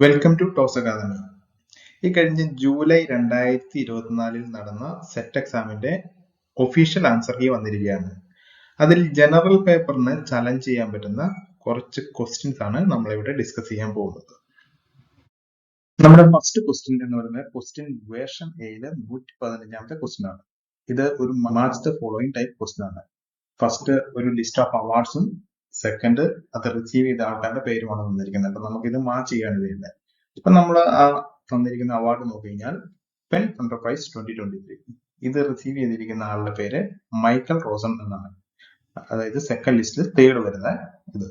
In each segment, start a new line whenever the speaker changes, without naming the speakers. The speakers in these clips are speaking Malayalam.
Welcome to toss academy. ഈ കഴിഞ്ഞ ജൂലൈ 2024 നടന്ന സെറ്റ് എക്സാമിന്റെ ഒഫീഷ്യൽ ആൻസർ കീ വന്നിരിക്കുകയാണ്. അതിൽ ജനറൽ പേപ്പറിന് ചലഞ്ച് ചെയ്യാൻ പറ്റുന്ന കുറച്ച് ക്വസ്റ്റ്യൻസ് ആണ് നമ്മളിവിടെ ഡിസ്കസ് ചെയ്യാൻ പോകുന്നത്. നമ്മുടെ ഫസ്റ്റ് ക്വസ്റ്റ്യൻ എന്ന് പറയുന്നത് ക്വസ്റ്റ്യൻ വേർഷൻ എയില് 115ാമത്തെ ക്വസ്റ്റ്യൻ ആണ്. ഇത് ഒരു match the following type question ആണ്. ഫസ്റ്റ് ഒരു ലിസ്റ്റ് ഓഫ് അവാർഡ്സും സെക്കൻഡ് അത് റിസീവ് ചെയ്ത ആൾക്കാരുടെ പേരുമാണ് തന്നിരിക്കുന്നത്. അപ്പൊ നമുക്ക് ഇത് മാച്ച് ചെയ്യാണ് ചെയ്യുന്നത്. ഇപ്പൊ നമ്മൾ ആ തന്നിരിക്കുന്ന അവാർഡ് നോക്കിക്കഴിഞ്ഞാൽ പെൻ എന്റർപ്രൈസ് 2023. ഇത് റിസീവ് ചെയ്തിരിക്കുന്ന ആളുടെ പേര് മൈക്കൽ റോസൺ എന്നാണ്. അതായത് സെക്കൻഡ് ലിസ്റ്റിൽ തേർഡ് വരുന്ന ഇത്.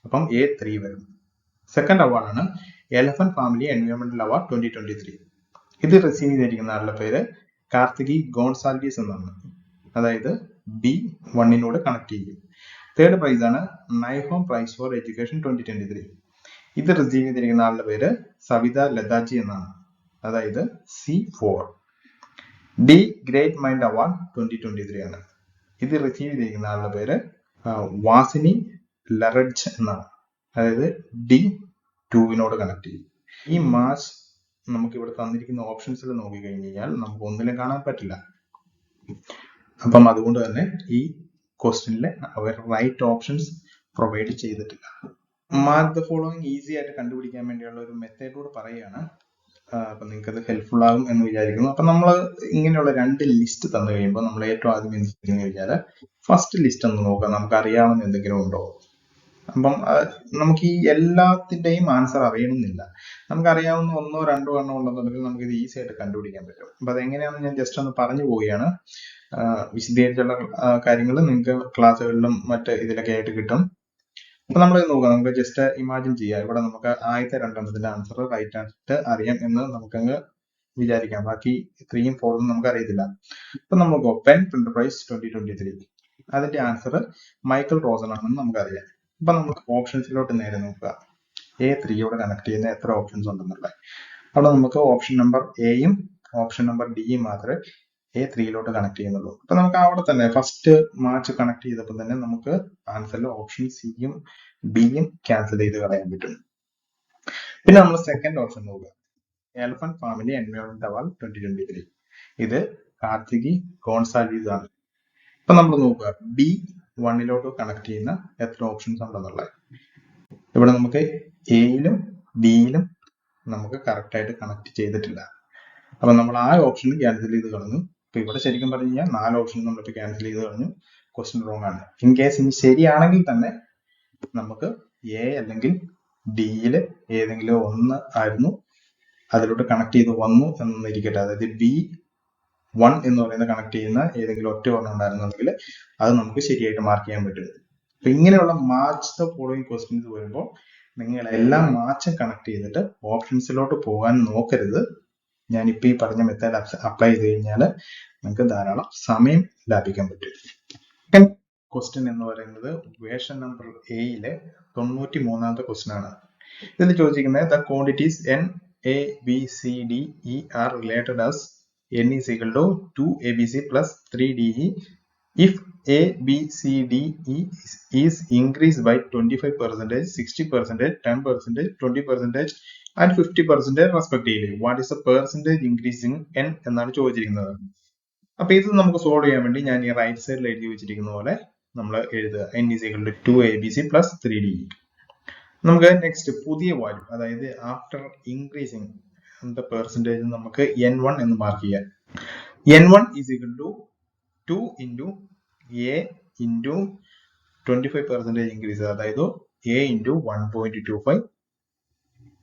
അപ്പം A3 വരും. സെക്കൻഡ് അവാർഡാണ് എലഫന്റ് ഫാമിലി എൻവയോൺമെന്റൽ അവാർഡ് 2023. ഇത് റിസീവ് ചെയ്തിരിക്കുന്ന ആളുടെ പേര് കാർത്തികി ഗോൺസാൽവീസ് എന്നാണ്. അതായത് B1 കണക്ട് ചെയ്യും. തേർഡ് പ്രൈസ് ആണ് നൈഹോം പ്രൈസ് ഫോർ എഡ്യൂക്കേഷൻ 2023. ഇത് റിസീവ് ചെയ്തിരിക്കുന്ന ആളുടെ പേര് സവിത ലതാജി എന്നാണ്. അതായത് C4. D great mind award 2023 ആണ്. ഇത് റിസീവ് ചെയ്തിരിക്കുന്ന ആളുടെ പേര് വാസിനി ലറഡ്ജ് എന്നാണ്. അതായത് D2 കണക്ട് ചെയ്യും. ഈ മാച്ച് നമുക്ക് ഇവിടെ തന്നിരിക്കുന്ന ഓപ്ഷൻസിൽ നോക്കി കഴിഞ്ഞാൽ നമുക്ക് ഒന്നിലും കാണാൻ പറ്റില്ല. അപ്പം അതുകൊണ്ട് തന്നെ ഈ ക്വസ്റ്റ്യനിലെ അവർ റൈറ്റ് ഓപ്ഷൻസ് പ്രൊവൈഡ് ചെയ്തിട്ടില്ല. മാർക്ക് ദ ഫോളോയിങ് ഈസി ആയിട്ട് കണ്ടുപിടിക്കാൻ വേണ്ടിയുള്ള ഒരു മെത്തേഡോട് പറയുകയാണ്. അപ്പൊ നിങ്ങൾക്ക് അത് ഹെൽപ്ഫുൾ ആകും എന്ന് വിചാരിക്കുന്നു. അപ്പൊ നമ്മൾ ഇങ്ങനെയുള്ള രണ്ട് ലിസ്റ്റ് തന്നു കഴിയുമ്പോൾ നമ്മൾ ഏറ്റവും ആദ്യം എന്ത് ചെയ്യുന്ന കഴിഞ്ഞാൽ ഫസ്റ്റ് ലിസ്റ്റ് ഒന്ന് നോക്കാം, നമുക്ക് അറിയാവുന്ന എന്തെങ്കിലും ഉണ്ടോ. അപ്പം നമുക്ക് ഈ എല്ലാത്തിന്റെയും ആൻസർ അറിയണമെന്നില്ല. നമുക്ക് അറിയാവുന്ന ഒന്നോ രണ്ടോ എണ്ണോ ഉണ്ടെന്നുണ്ടെങ്കിൽ നമുക്ക് ഇത് ഈസി ആയിട്ട് കണ്ടുപിടിക്കാൻ പറ്റും. അപ്പൊ അതെങ്ങനെയാണെന്ന് ഞാൻ ജസ്റ്റ് ഒന്ന് പറഞ്ഞു പോവുകയാണ്. വിശദീകരിച്ചുള്ള കാര്യങ്ങൾ നിങ്ങൾക്ക് ക്ലാസ്സുകളിലും മറ്റ് ഇതിലൊക്കെ ആയിട്ട് കിട്ടും. അപ്പൊ നമ്മൾ നോക്കാം, നമുക്ക് ജസ്റ്റ് ഇമാജിൻ ചെയ്യാം. ഇവിടെ നമുക്ക് ആദ്യത്തെ രണ്ടെണ്ണത്തിന്റെ ആൻസർ റൈറ്റ് ആയിട്ട് അറിയാം എന്ന് നമുക്കങ്ങ് വിചാരിക്കാം. ബാക്കി 3ഉം 4ഉം നമുക്ക് അറിയത്തില്ല. അപ്പൊ നമുക്ക് പെൻ എന്റർപ്രൈസ് 2023 അതിന്റെ ആൻസർ മൈക്കൽ റോസൺ ആണെന്ന് നമുക്കറിയാം. അപ്പൊ നമുക്ക് ഓപ്ഷൻസിലോട്ട് നേരെ നോക്കുക. A3 കണക്ട് ചെയ്യുന്ന എത്ര ഓപ്ഷൻസ് ഉണ്ടെന്നുള്ളത്. അവിടെ നമുക്ക് ഓപ്ഷൻ നമ്പർ എയും ഓപ്ഷൻ നമ്പർ ഡിയും മാത്രമേ A3 കണക്ട് ചെയ്യുന്നുള്ളൂ. അപ്പൊ നമുക്ക് അവിടെ തന്നെ ഫസ്റ്റ് മാച്ച് കണക്ട് ചെയ്തപ്പോൾ തന്നെ നമുക്ക് ആൻസറിൽ ഓപ്ഷൻ സിയും ബിയും ക്യാൻസൽ ചെയ്ത് കളയാൻ പറ്റും. പിന്നെ നമ്മൾ സെക്കൻഡ് ഓപ്ഷൻ നോക്കുക. Elephant family environment award 2023. ഇത് കാർത്തികി ഗോൺസാൽവീസ് ആണ്. അപ്പൊ നമ്മൾ നോക്കുക B1 കണക്ട് ചെയ്യുന്ന എത്ര ഓപ്ഷൻസ് ഉണ്ടെന്നുള്ളത്. ഇവിടെ നമുക്ക് എയിലും ബിയിലും നമുക്ക് കറക്റ്റ് ആയിട്ട് കണക്ട് ചെയ്തിട്ടില്ല. അപ്പൊ നമ്മൾ ആ ഓപ്ഷൻ ക്യാൻസൽ ചെയ്ത് കളഞ്ഞു. ഇപ്പൊ ഇവിടെ ശരിക്കും പറഞ്ഞു കഴിഞ്ഞാൽ 4 ഓപ്ഷൻ നമ്മളിപ്പോ ക്യാൻസൽ ചെയ്ത് കളഞ്ഞു. ക്വസ്റ്റ്യൻ റോങ് ആണ്. ഇൻ കേസ് ഇനി ശരിയാണെങ്കിൽ തന്നെ നമുക്ക് എ അല്ലെങ്കിൽ ഡിയില് ഏതെങ്കിലും ഒന്ന് ആയിരുന്നു അതിലോട്ട് കണക്ട് ചെയ്ത് വന്നു എന്നിരിക്കട്ടെ. അതായത് B1 എന്ന് പറയുന്നത് കണക്ട് ചെയ്യുന്ന ഏതെങ്കിലും ഒറ്റ ഒരെണ്ണം ഉണ്ടായിരുന്നെങ്കിൽ അത് നമുക്ക് ശരിയായിട്ട് മാർക്ക് ചെയ്യാൻ പറ്റും. അപ്പൊ ഇങ്ങനെയുള്ള മാച്ച് ദ ഫോളോയിങ് ക്വസ്റ്റ്യൻസ് വരുമ്പോൾ നിങ്ങൾ എല്ലാ മാച്ചും കണക്ട് ചെയ്തിട്ട് ഓപ്ഷൻസിലോട്ട് പോകാൻ നോക്കരുത്. ഞാനിപ്പോ ഈ പറഞ്ഞ മെത്തേഡ് അപ്ലൈ ചെയ്ത് കഴിഞ്ഞാൽ നിങ്ങൾക്ക് ധാരാളം സമയം ലാഭിക്കാൻ പറ്റും. സെക്കൻഡ് ക്വസ്റ്റ്യൻ എന്ന് പറയുന്നത് വേർഷൻ നമ്പർ എയിലെ 93ാമത്തെ ക്വസ്റ്റ്യൻ ആണ്. ഇതിൽ ചോദിച്ചിരിക്കുന്നത് the quantities NABCDE are related as N is equal to 2ABC plus 3DE if ABCDE is increased by 25%, 60%, 10%, 20% and 50% respectively. What is the percentage increase in N എന്നാണ് ചോദിച്ചിരിക്കുന്നത്. അപ്പൊ ഇത് നമുക്ക് സോൾവ് ചെയ്യാൻ വേണ്ടി ഞാൻ ഈ റൈറ്റ് സൈഡിൽ എഴുതി വെച്ചിരിക്കുന്ന പോലെ നമ്മൾ എഴുതുക. N is equal to 2ABC plus 3DE. നമുക്ക് നെക്സ്റ്റ് പുതിയ വാല്യൂ, അതായത് ആഫ്റ്റർ ഇൻക്രീസിങ് ദ പെർസെൻറ്റേജ് നമുക്ക് N1 എന്ന് മാർക്ക് ചെയ്യാം. N1 is equal to 2 into A into 25% increase, അതായത് A into 1.25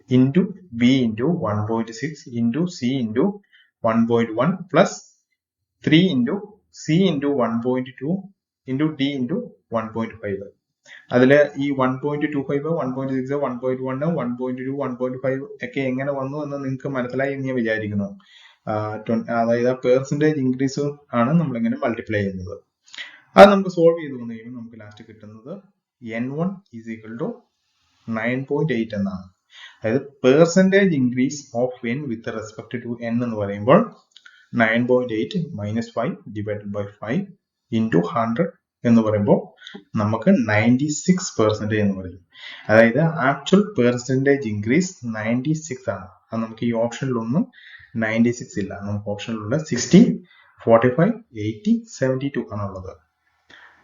into B into 1.6 into C into 1.1 plus 3 into C into 1.2 into D into 1.5. അതില് ഈ 1.25, 1.6, 1.1, 1.2, 1.5 ഒക്കെ എങ്ങനെ വന്നു എന്ന് നിങ്ങൾക്ക് മനസ്സിലായി എന്ന് ഞാൻ വിചാരിക്കുന്നു. അതായത് ആ പെർസെൻറ്റേജ് ഇൻക്രീസ് ആണ് നമ്മളിങ്ങനെ മൾട്ടിപ്ലൈ ചെയ്യുന്നത്. അത് നമുക്ക് സോൾവ് ചെയ്ത് വന്നു കഴിയുമ്പോൾ നമുക്ക് ലാസ്റ്റ് കിട്ടുന്നത് N1 is equal to 9.8 എന്നാണ്. അതായത് percentage increase of N with respect to N എന്ന് പറയുമ്പോൾ 9.8 minus 5 divided by 5 into 100 എന്ന് പറയുമ്പോൾ നമുക്ക് 96% എന്ന് പറയും. അതായത് ആക്ച്വൽ പെർസെൻറ്റേജ് ഇൻക്രീസ് 96 ആണ്. അത് നമുക്ക് ഈ ഓപ്ഷനിലൊന്നും 96 ഇല്ല. നമുക്ക് ഓപ്ഷനിലുള്ള 60, 45, 80, 72 ആണുള്ളത്.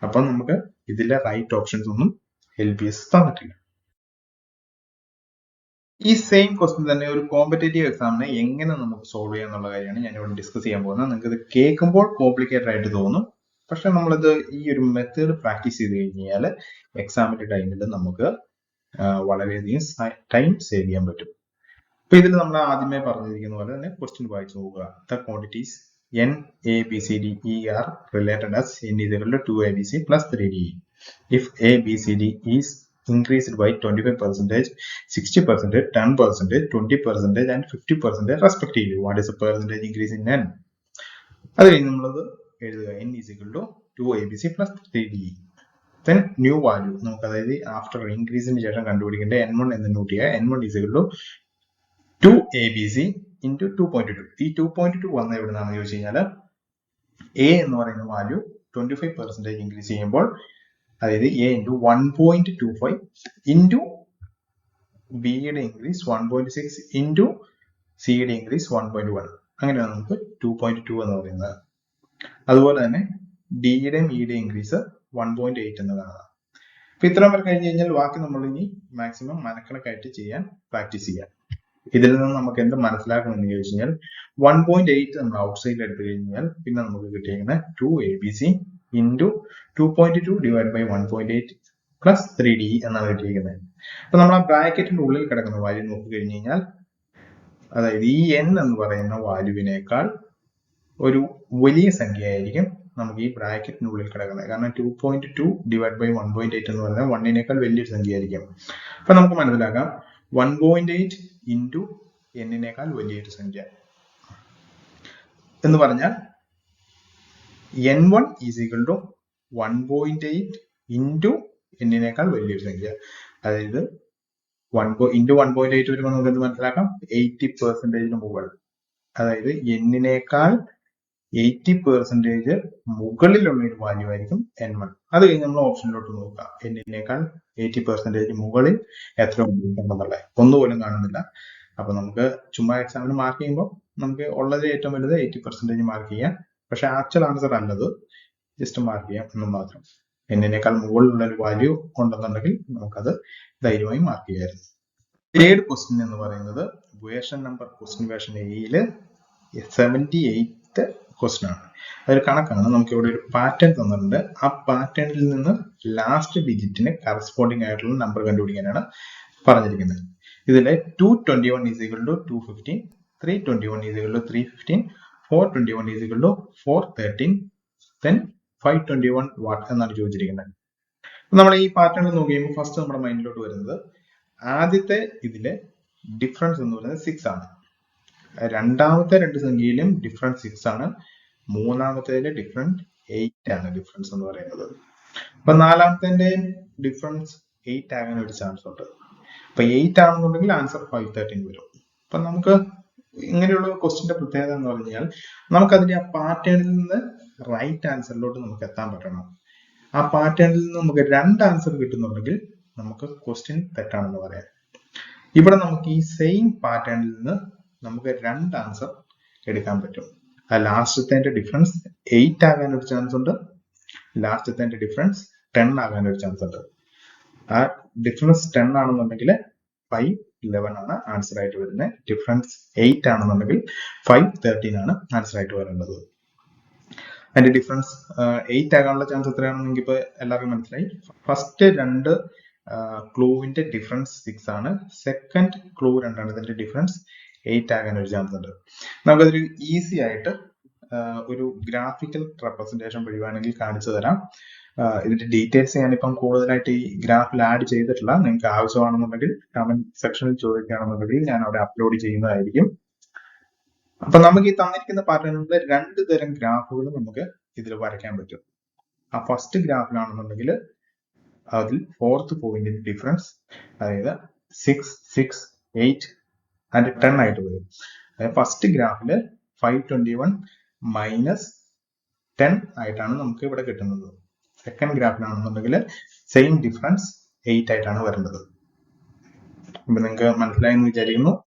അപ്പം നമുക്ക് ഇതിലെ റൈറ്റ് ഓപ്ഷൻസ് ഒന്നും LBS തന്നിട്ടില്ല. ഈ സെയിം ക്വസ്റ്റ്യൻ തന്നെ ഒരു കോമ്പറ്റേറ്റീവ് എക്സാമിനെ എങ്ങനെ നമുക്ക് സോൾവ് ചെയ്യാം എന്നുള്ള കാര്യമാണ് ഞാൻ ഇവിടെ ഡിസ്കസ് ചെയ്യാൻ പോകുന്നത്. നിങ്ങൾക്ക് ഇത് കേൾക്കുമ്പോൾ കോംപ്ലിക്കേറ്റഡ് ആയിട്ട് തോന്നും, പക്ഷെ നമ്മളിത് ഈ ഒരു മെത്തേഡ് പ്രാക്ടീസ് ചെയ്ത് കഴിഞ്ഞാൽ എക്സാമിന്റെ ടൈമിൽ നമുക്ക് വളരെയധികം ടൈം സേവ് ചെയ്യാൻ പറ്റും. അപ്പൊ ഇതിൽ നമ്മൾ ആദ്യമേ പറഞ്ഞിരിക്കുന്ന പോലെ തന്നെ ക്വസ്റ്റ്യൻ വായിച്ചു നോക്കുക. The quantities n, a, b, c, d, e are related as n is equal to 2abc plus 3de. If a, b, c, d is increased by 25%, 60%, 10%, 20%, and 50% respectively, what is the percentage increase in n? അത് കഴിഞ്ഞ് നമ്മളത് എഴുതുക. n is equal to 2abc plus 3de. Then new value നമുക്ക് അതായത് ആഫ്റ്റർ ഇൻക്രീസിന് ശേഷം കണ്ടുപിടിക്കേണ്ട n1 എന്ന് നോട്ട് ചെയ്യുക. n1 is equal to 2abc into 2.2. ഈ 2.2 വന്ന എവിടെ നിന്നാണെന്ന് ചോദിച്ചു കഴിഞ്ഞാൽ a എന്ന് പറയുന്ന വാല്യൂ 25% ഇൻക്രീസ് ചെയ്യുമ്പോൾ അതായത് a into 1.25 into b യുടെ ഇൻക്രീസ് 1.6 into c യുടെ ഇൻക്രീസ് 1.1. അങ്ങനെയാണ് നമുക്ക് 2.2 എന്ന് പറയുന്നത്. അതുപോലെ തന്നെ d യുടെയും e യുടെയും ഇൻക്രീസ് 1.8 എന്ന് കാണാം. അപ്പൊ ഇത്രയും വരെ കഴിഞ്ഞ് കഴിഞ്ഞാൽ ബാക്കി നമ്മൾ ഇനി മാക്സിമം മനക്കണക്കായിട്ട് ചെയ്യാൻ പ്രാക്ടീസ് ചെയ്യാം. ഇതിൽ നിന്ന് നമുക്ക് എന്ത് മനസ്സിലാക്കണമെന്ന് ചോദിച്ചു കഴിഞ്ഞാൽ 1.8 നമ്മൾ ഔട്ട്സൈഡിൽ എടുത്തു കഴിഞ്ഞാൽ പിന്നെ നമുക്ക് കിട്ടിയിരിക്കുന്ന 2abc into 2.2 divided by 1.8 plus 3de എന്നാണ് കിട്ടിയിരിക്കുന്നത്. അപ്പൊ നമ്മൾ ആ ബ്രാക്കറ്റിന്റെ ഉള്ളിൽ കിടക്കുന്ന വാല്യൂ നോക്കി കഴിഞ്ഞു കഴിഞ്ഞാൽ അതായത് ഈ n എന്ന് പറയുന്ന വാല്യൂവിനേക്കാൾ ഒരു വലിയ സംഖ്യ ആയിരിക്കും നമുക്ക് ഈ ബ്രാക്കറ്റിനുള്ളിൽ കിടക്കുന്നത്. കാരണം 2.2 divided by 1.8 എന്ന് പറഞ്ഞാൽ 1നേക്കാൾ വലിയൊരു സംഖ്യ ആയിരിക്കും. അപ്പൊ നമുക്ക് മനസ്സിലാക്കാം 1.8 into n-നേക്കാൾ വലിയൊരു സംഖ്യ എന്ന് പറഞ്ഞാൽ n1 is equal to 1.8 into n-നേക്കാൾ വലിയൊരു സംഖ്യ. അതായത് 1.8 വരുമ്പോൾ നമുക്ക് എന്ത് മനസ്സിലാക്കാം? 80% മുകൾ. അതായത് n-നേക്കാൾ 80% മുകളിലുള്ള ഒരു വാല്യൂ ആയിരിക്കും n1. അത് കഴിഞ്ഞ് നമ്മൾ ഓപ്ഷനിലോട്ട് നോക്കുക. n-നേക്കാൾ 80% മുകളിൽ എത്ര ഉണ്ടെന്നുള്ളത് ഒന്നുപോലും കാണുന്നില്ല. അപ്പൊ നമുക്ക് ചുമ്മാ എക്സാമിന് മാർക്ക് ചെയ്യുമ്പോൾ നമുക്ക് ഉള്ളത് ഏറ്റവും വലുത് 80% മാർക്ക് ചെയ്യാം. പക്ഷെ ആക്ച്വൽ ആൻസർ അല്ലത്, ജസ്റ്റ് മാർക്ക് ചെയ്യാം എന്ന് മാത്രം. n-നേക്കാൾ മുകളിലുള്ള ഒരു വാല്യൂ ഉണ്ടെന്നുണ്ടെങ്കിൽ നമുക്കത് ധൈര്യമായി മാർക്ക് ചെയ്യാമായിരുന്നു. തേർഡ് ക്വസ്റ്റ്യൻ എന്ന് പറയുന്നത് വേർഷൻ നമ്പർ ക്വസ്റ്റ്യൻ വേർഷൻ എയില് 78th ക്വസ്റ്റ്യൻ ആണ്. അതൊരു കണക്കാണ്. നമുക്ക് ഇവിടെ ഒരു പാറ്റേൺ തന്നിട്ടുണ്ട്. ആ പാറ്റേണിൽ നിന്ന് ലാസ്റ്റ് ഡിജിറ്റിന് കറസ്പോണ്ടിങ് ആയിട്ടുള്ള നമ്പർ കണ്ടുപിടിക്കാനാണ് പറഞ്ഞിരിക്കുന്നത്. ഇതിലെ 221 is equal to 215, 321 is equal to 315, 421 is equal to 413, then 521 watt എന്നാണ് ചോദിച്ചിരിക്കുന്നത്. നമ്മൾ ഈ പാറ്റേണിൽ നോക്കിയുമ്പോൾ ഫസ്റ്റ് നമ്മുടെ മൈൻഡിലോട്ട് വരുന്നത് ആദ്യത്തെ ഇതിലെ ഡിഫറൻസ് എന്ന് പറയുന്നത് 6 ആണ്. രണ്ടാമത്തെ രണ്ട് സംഖ്യയിലും ഡിഫറൻസ് 6 ആണ്. മൂന്നാമത്തേതിലെ ഡിഫറൻസ് 8 ആണ് ഡിഫറൻസ് എന്ന് പറയുന്നത്. അപ്പൊ നാലാമത്തെ ഡിഫറൻസ് 8 ആകാൻ ഒരു ചാൻസ് ഉണ്ട്. അപ്പൊ 8 ആണെന്നുണ്ടെങ്കിൽ ആൻസർ 513 വരും. അപ്പൊ നമുക്ക് ഇങ്ങനെയുള്ള ക്വസ്റ്റ്യന്റെ പ്രത്യേകത എന്ന് പറഞ്ഞാൽ നമുക്ക് അതിന്റെ ആ പാറ്റേണിൽ നിന്ന് റൈറ്റ് ആൻസറിലോട്ട് നമുക്ക് എത്താൻ പറ്റണം. ആ പാറ്റേണിൽ നിന്ന് നമുക്ക് 2 ആൻസർ കിട്ടുന്നുണ്ടെങ്കിൽ നമുക്ക് ക്വസ്റ്റ്യൻ തെറ്റാണെന്ന് പറയാം. ഇവിടെ നമുക്ക് ഈ സെയിം പാറ്റേണിൽ നിന്ന് നമുക്ക് 2 ആൻസർ എടുക്കാൻ പറ്റും. ആ ലാസ്റ്റത്തെ ഡിഫറൻസ് 8 ആകാൻ ഒരു ചാൻസ് ഉണ്ട്, ലാസ്റ്റത്തെ ഡിഫറൻസ് 10 ആകാൻ ഒരു ചാൻസ് ഉണ്ട്. ആ ഡിഫറൻസ് 10 ആണെന്നുണ്ടെങ്കിൽ 511 ആണ് ആൻസർ ആയിട്ട് വരുന്നത്. ഡിഫറൻസ് 8 ആണെന്നുണ്ടെങ്കിൽ 513 ആണ് ആൻസർ ആയിട്ട് വരേണ്ടത്. അതിന്റെ ഡിഫറൻസ് 8 ആകാനുള്ള ചാൻസ് എത്രയാണെന്നെങ്കിൽ ഇപ്പൊ എല്ലാവർക്കും മനസ്സിലായി. ഫസ്റ്റ് 2 ക്ലൂവിന്റെ ഡിഫറൻസ് 6 ആണ്. സെക്കൻഡ് ക്ലൂ 2 ആണ്. ഇതിന്റെ ഡിഫറൻസ് 8 ആകാൻ ഒരു ചാൻസ് ഉണ്ട്. നമുക്കതൊരു ഈസി ആയിട്ട് ഒരു ഗ്രാഫിക്കൽ റെപ്രസെന്റേഷൻ വഴി വേണമെങ്കിൽ കാണിച്ചു തരാം. ഇതിന്റെ ഡീറ്റെയിൽസ് ഞാനിപ്പം കൂടുതലായിട്ട് ഈ ഗ്രാഫിൽ ആഡ് ചെയ്തിട്ടില്ല. നിങ്ങൾക്ക് ആവശ്യമാണെന്നുണ്ടെങ്കിൽ കമന്റ് സെക്ഷനിൽ ചോദിക്കുകയാണെന്നുണ്ടെങ്കിൽ ഞാൻ അവിടെ അപ്ലോഡ് ചെയ്യുന്നതായിരിക്കും. അപ്പൊ നമുക്ക് ഈ തന്നിരിക്കുന്ന പാറ്റേണിലെ 2 തരം ഗ്രാഫുകൾ നമുക്ക് ഇതിൽ വരയ്ക്കാൻ പറ്റും. ആ ഫസ്റ്റ് ഗ്രാഫിലാണെന്നുണ്ടെങ്കിൽ അതിൽ 4th പോയിന്റിന്റെ ഡിഫറൻസ് അതായത് 6, 6, 8 ആൻഡ് 10 ആയിട്ട് വരും. അതായത് ഫസ്റ്റ് ഗ്രാഫില് 521 - 10 ആയിട്ടാണ് നമുക്ക് ഇവിടെ കിട്ടുന്നത്. സെക്കൻഡ് ഗ്രാഫിലാണെന്നുണ്ടെങ്കിൽ സെയിം ഡിഫറൻസ് 8 ആയിട്ടാണ് വരേണ്ടത്. അപ്പൊ നിങ്ങൾക്ക് മനസ്സിലായെന്ന് വിചാരിക്കുന്നു.